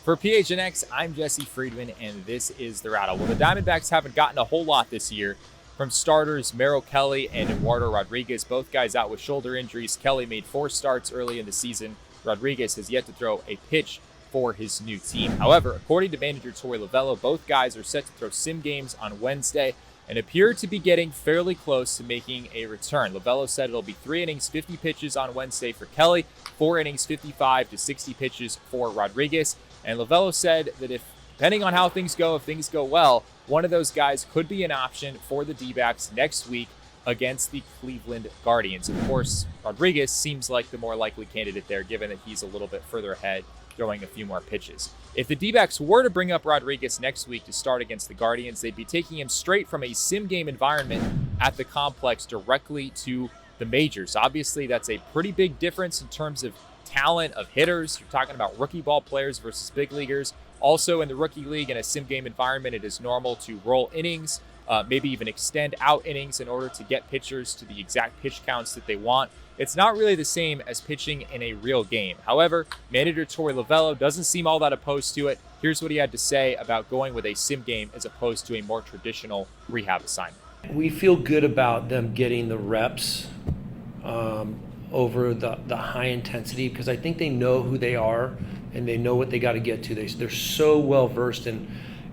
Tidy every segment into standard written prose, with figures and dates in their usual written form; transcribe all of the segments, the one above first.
For PHNX, I'm Jesse Friedman, and this is the Rattle. Well, the Diamondbacks haven't gotten a whole lot this year from starters Merrill Kelly and Eduardo Rodriguez, both guys out with shoulder injuries. Kelly made 4 starts early in the season. Rodriguez has yet to throw a pitch for his new team. However, according to manager Torey Lovullo, both guys are set to throw sim games on Wednesday and appear to be getting fairly close to making a return. Lovullo said it'll be 3 innings, 50 pitches on Wednesday for Kelly, 4 innings, 55 to 60 pitches for Rodriguez. And Lovullo said that depending on how things go, if things go well, one of those guys could be an option for the Dbacks next week against the Cleveland Guardians. Of course, Rodriguez seems like the more likely candidate there, given that he's a little bit further ahead, throwing a few more pitches. If the Dbacks were to bring up Rodriguez next week to start against the Guardians, they'd be taking him straight from a sim game environment at the complex directly to the majors. Obviously, that's a pretty big difference in terms of talent of hitters. You're talking about rookie ball players versus big leaguers. Also, in the rookie league, in a sim game environment, it is normal to roll innings, maybe even extend out innings in order to get pitchers to the exact pitch counts that they want. It's not really the same as pitching in a real game. However, manager Torey Lovullo doesn't seem all that opposed to it. Here's what he had to say about going with a sim game as opposed to a more traditional rehab assignment. We feel good about them getting the reps over the high intensity, because I think they know who they are and they know what they got to get to. They're so well versed in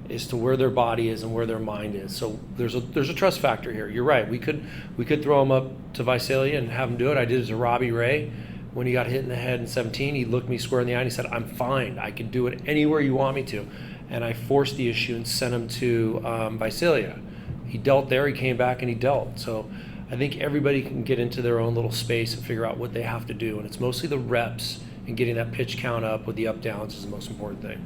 as to where their body is and where their mind is. So there's a trust factor here. You're right. We could throw him up to Visalia and have him do it. I did it to Robbie Ray when he got hit in the head in 17. He looked me square in the eye and he said, "I'm fine. I can do it anywhere you want me to." And I forced the issue and sent him to Visalia. He dealt there. He came back and he dealt. So I think everybody can get into their own little space and figure out what they have to do. And it's mostly the reps and getting that pitch count up with the up downs is the most important thing.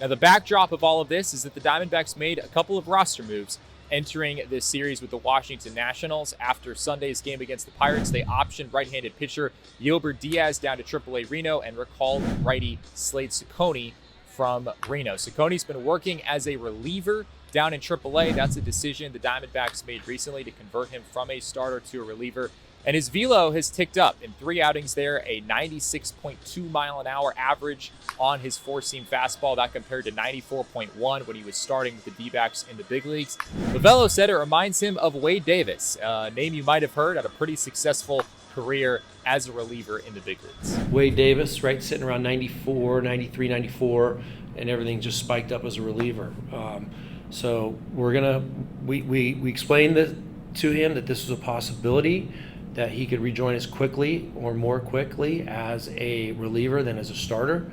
Now, the backdrop of all of this is that the Diamondbacks made a couple of roster moves entering this series with the Washington Nationals. After Sunday's game against the Pirates, they optioned right-handed pitcher Yilber Diaz down to AAA Reno and recalled righty Slade Cecconi from Reno. Cecconi's been working as a reliever down in AAA. That's a decision the Diamondbacks made recently to convert him from a starter to a reliever. And his velo has ticked up in 3 outings there, a 96.2 mile an hour average on his 4-seam fastball. That compared to 94.1 when he was starting with the Dbacks in the big leagues. Lovullo said it reminds him of Wade Davis, a name you might have heard, had a pretty successful career as a reliever in the big leagues. Wade Davis, right, sitting around 94, 93, 94, and everything just spiked up as a reliever. So we explained to him that this was a possibility, that he could rejoin us quickly or more quickly as a reliever than as a starter.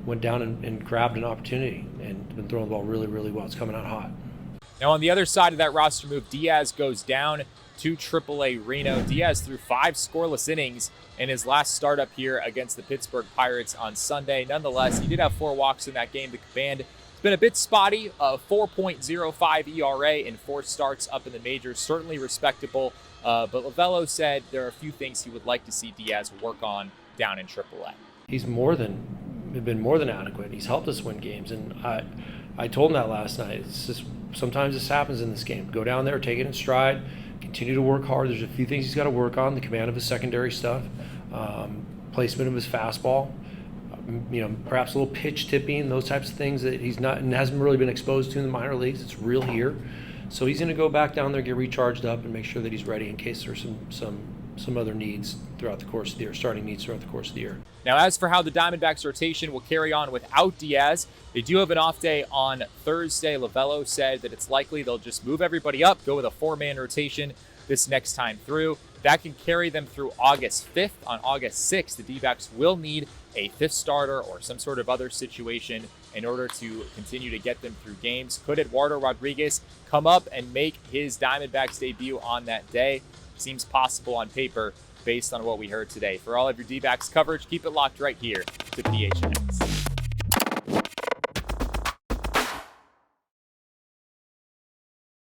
Went down and grabbed an opportunity and been throwing the ball really, really well. It's coming out hot. Now, on the other side of that roster move, Diaz goes down to AAA Reno. Diaz threw 5 scoreless innings in his last startup here against the Pittsburgh Pirates on Sunday. Nonetheless, he did have 4 walks in that game to command. It's been a bit spotty, a 4.05 ERA in 4 starts up in the majors. Certainly respectable. But Lovullo said there are a few things he would like to see Diaz work on down in AAA. He's been more than adequate. He's helped us win games, and I told him that last night. It's just sometimes this happens in this game. Go down there, take it in stride, continue to work hard. There's a few things he's got to work on: the command of his secondary stuff, placement of his fastball, perhaps a little pitch tipping, those types of things that he's not and hasn't really been exposed to in the minor leagues. It's real here. So he's going to go back down there, get recharged up, and make sure that he's ready in case there's some other needs throughout the course of the year, starting needs throughout the course of the year. Now, as for how the Diamondbacks rotation will carry on without Diaz, they do have an off day on Thursday. Lovullo said that it's likely they'll just move everybody up, go with a 4-man rotation this next time through. That can carry them through August 5th. On August 6th, the Dbacks will need a 5th starter or some sort of other situation in order to continue to get them through games. Could Eduardo Rodriguez come up and make his Diamondbacks debut on that day? Seems possible on paper based on what we heard today. For all of your Dbacks coverage, keep it locked right here to PHNX.